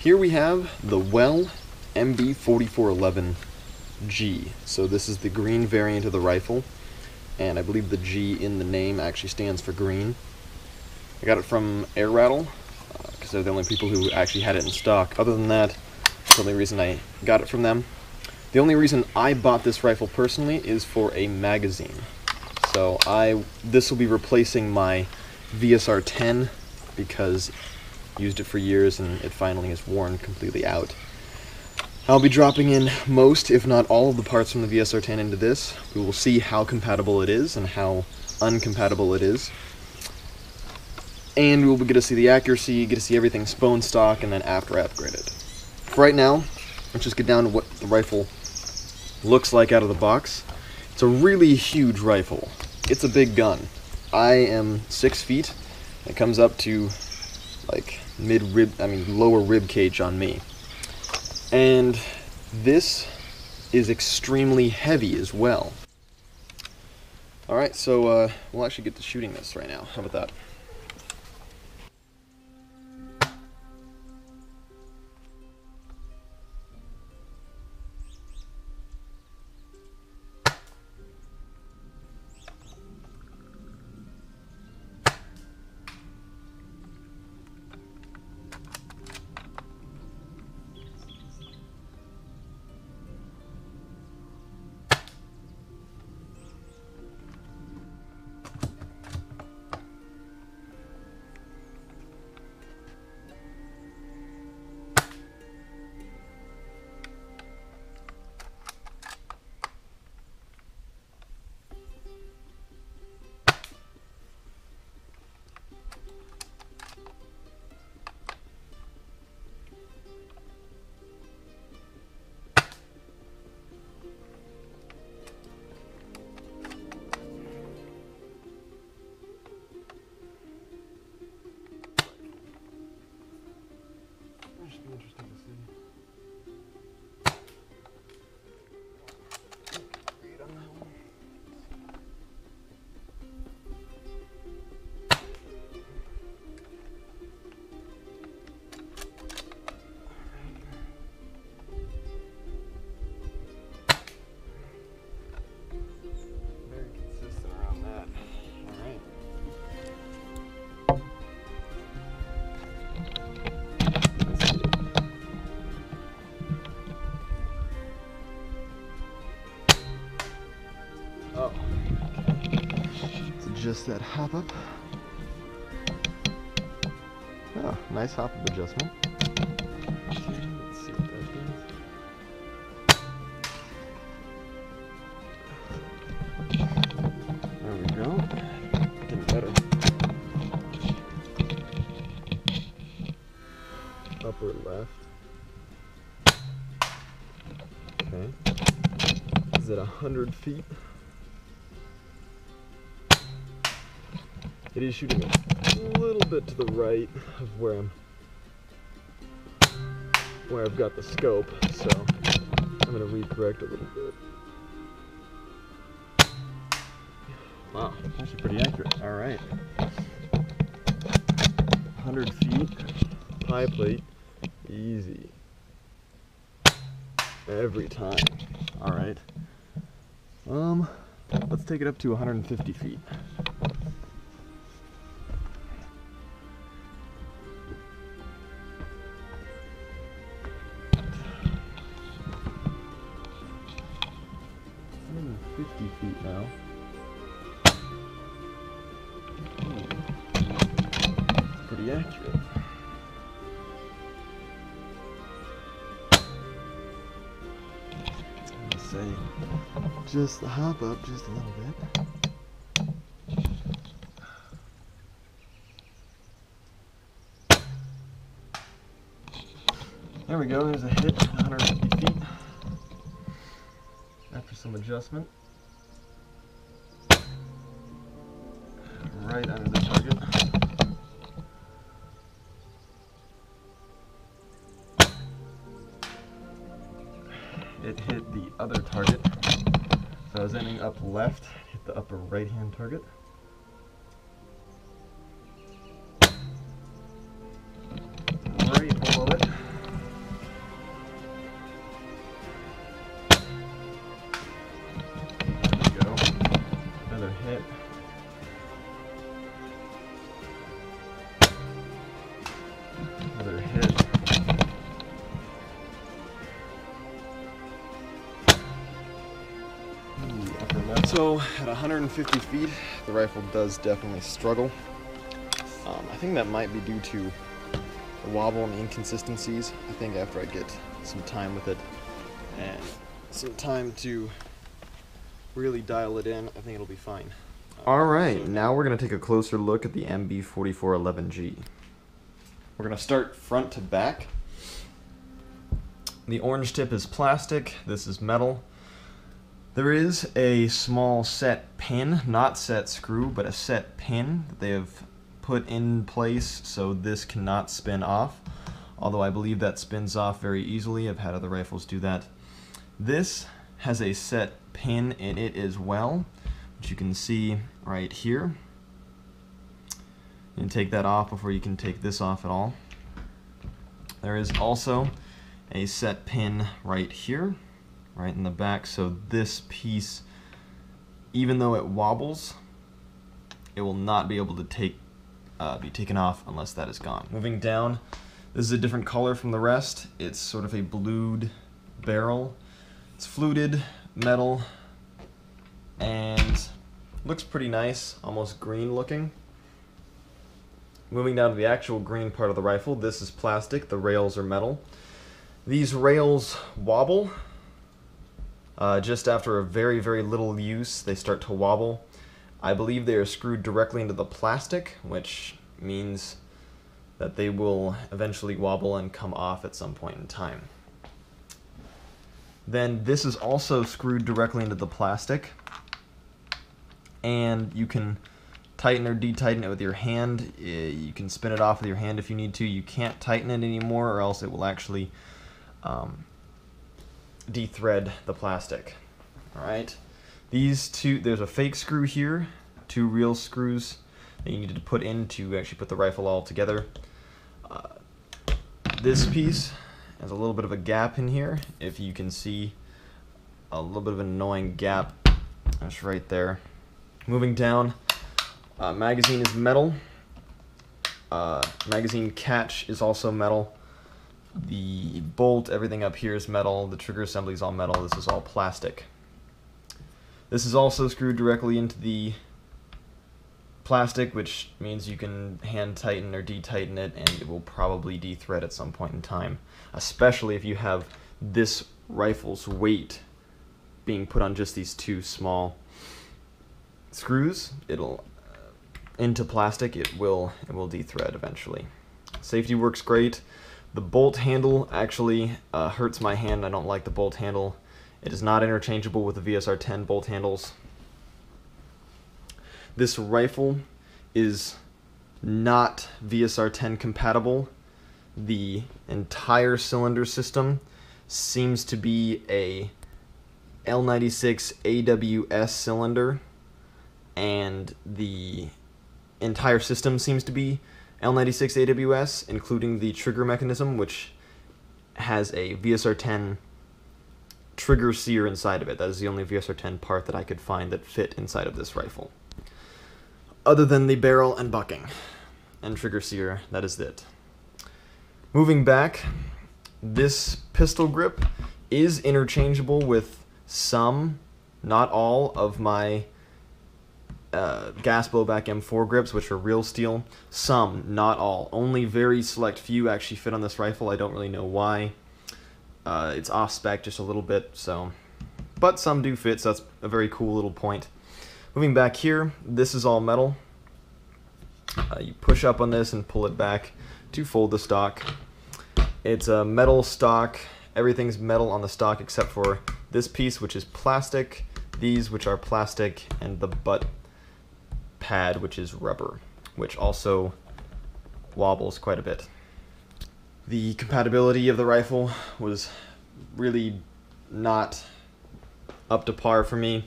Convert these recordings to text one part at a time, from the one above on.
Here we have the Well MB4411G. So this is the green variant of the rifle, and I believe the G in the name actually stands for green. I got it from Air Rattle, because they're the only people who actually had it in stock. Other than that, that's the only reason I got it from them. The only reason I bought this rifle personally is for a magazine. So this will be replacing my VSR-10 because I used it for years and it finally is worn completely out. I'll be dropping in most, if not all, of the parts from the VSR-10 into this. We will see how compatible it is and how uncompatible it is. And we'll get to see the accuracy, get to see everything bone stock, and then after I upgrade it. For right now, let's just get down to what the rifle looks like out of the box. It's a really huge rifle. It's a big gun. I am 6 feet. It comes up to like lower rib cage on me. And this is extremely heavy as well. Alright, so we'll actually get to shooting this right now. How about that? Interesting to see. Read on that one. Very consistent around that. All right. Oh, so just that hop up. Oh, nice hop up adjustment. Let's see what that does. There we go. Getting better. Upper left. Okay. Is it 100 feet? It is shooting a little bit to the right of where I've got the scope, so I'm going to recorrect a little bit. Wow, actually pretty accurate. All right. 100 feet, pie plate, easy. Every time. All right. Let's take it up to 150 feet. Feet now. It's pretty accurate. I'm gonna say just the hop up just a little bit. There we go, there's a hit, 150 feet. After some adjustment. Right under the target. It hit the other target. So I was aiming up left, hit the upper right hand target. Right below it. hit. Another hit. So at 150 feet, the rifle does definitely struggle. I think that might be due to the wobble and the inconsistencies. I think after I get some time with it and some time to really dial it in, I think it'll be fine. Alright, now we're going to take a closer look at the MB4411G. We're going to start front to back. The orange tip is plastic, this is metal. There is a small set pin, not set screw, but a set pin that they have put in place so this cannot spin off, although I believe that spins off very easily. I've had other rifles do that. This has a set pin in it as well, which you can see right here. You can take that off before you can take this off at all. There is also a set pin right here, right in the back, so this piece, even though it wobbles, it will not be able to be taken off unless that is gone. Moving down, this is a different color from the rest. It's sort of a blued barrel. It's fluted metal and looks pretty nice, almost green looking. Moving down to the actual green part of the rifle, this is plastic, the rails are metal. These rails wobble. Just after a very, very little use, they start to wobble. I believe they are screwed directly into the plastic, which means that they will eventually wobble and come off at some point in time. Then this is also screwed directly into the plastic, and you can tighten or detighten it with your hand. You can spin it off with your hand if you need to. You can't tighten it anymore, or else it will actually de-thread the plastic. Alright, these two, there's a fake screw here, two real screws that you need to put in to actually put the rifle all together. This piece has a little bit of a gap in here. If you can see a little bit of an annoying gap, that's right there. Moving down, magazine is metal. Magazine catch is also metal. The bolt, everything up here is metal. The trigger assembly is all metal. This is all plastic. This is also screwed directly into the plastic, which means you can hand tighten or de-tighten it, and it will probably de-thread at some point in time, especially if you have this rifle's weight being put on just these two small screws. It'll into plastic. It will de-thread eventually. Safety works great. The bolt handle actually hurts my hand. I don't like the bolt handle. It is not interchangeable with the VSR-10 bolt handles. This rifle is not VSR-10 compatible. The entire cylinder system seems to be a L96 AWS cylinder, and the entire system seems to be L96 AWS, including the trigger mechanism, which has a VSR-10 trigger sear inside of it. That is the only VSR-10 part that I could find that fit inside of this rifle. Other than the barrel and bucking and trigger sear, that is it. Moving back, this pistol grip is interchangeable with some, not all, of my gas blowback M4 grips, which are real steel. Some, not all. Only very select few actually fit on this rifle. I don't really know why. It's off spec just a little bit, so, but some do fit, so that's a very cool little point. Moving back here, this is all metal. You push up on this and pull it back to fold the stock. It's a metal stock. Everything's metal on the stock except for this piece, which is plastic, these, which are plastic, and the butt pad, which is rubber, which also wobbles quite a bit. The compatibility of the rifle was really not up to par for me.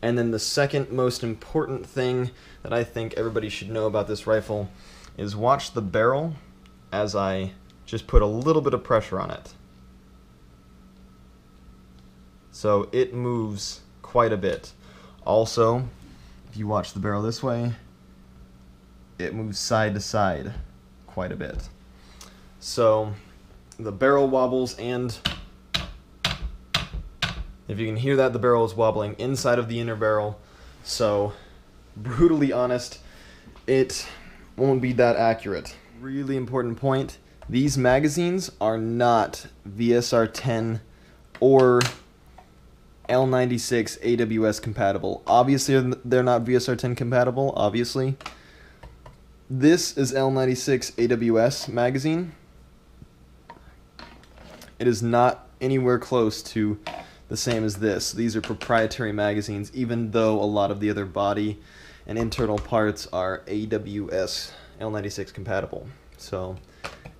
And then the second most important thing that I think everybody should know about this rifle is watch the barrel as I just put a little bit of pressure on it. So it moves quite a bit. Also, if you watch the barrel this way, it moves side to side quite a bit. So the barrel wobbles, and if you can hear that, the barrel is wobbling inside of the inner barrel. So brutally honest, it won't be that accurate. Really important point, these magazines are not VSR10 or L96 AWS compatible. Obviously they're not VSR10 compatible, obviously. This is L96 AWS magazine. It is not anywhere close to the same as this. These are proprietary magazines, even though a lot of the other body and internal parts are AWS L96 compatible. So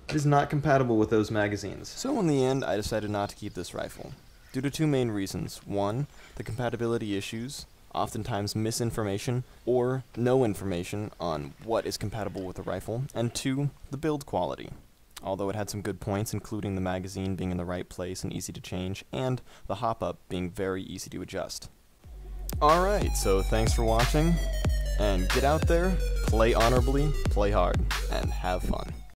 it is not compatible with those magazines. So in the end, I decided not to keep this rifle, due to two main reasons. One, the compatibility issues, oftentimes misinformation or no information on what is compatible with the rifle, and two, the build quality. Although it had some good points, including the magazine being in the right place and easy to change, and the hop-up being very easy to adjust. Alright, so thanks for watching, and get out there, play honorably, play hard, and have fun.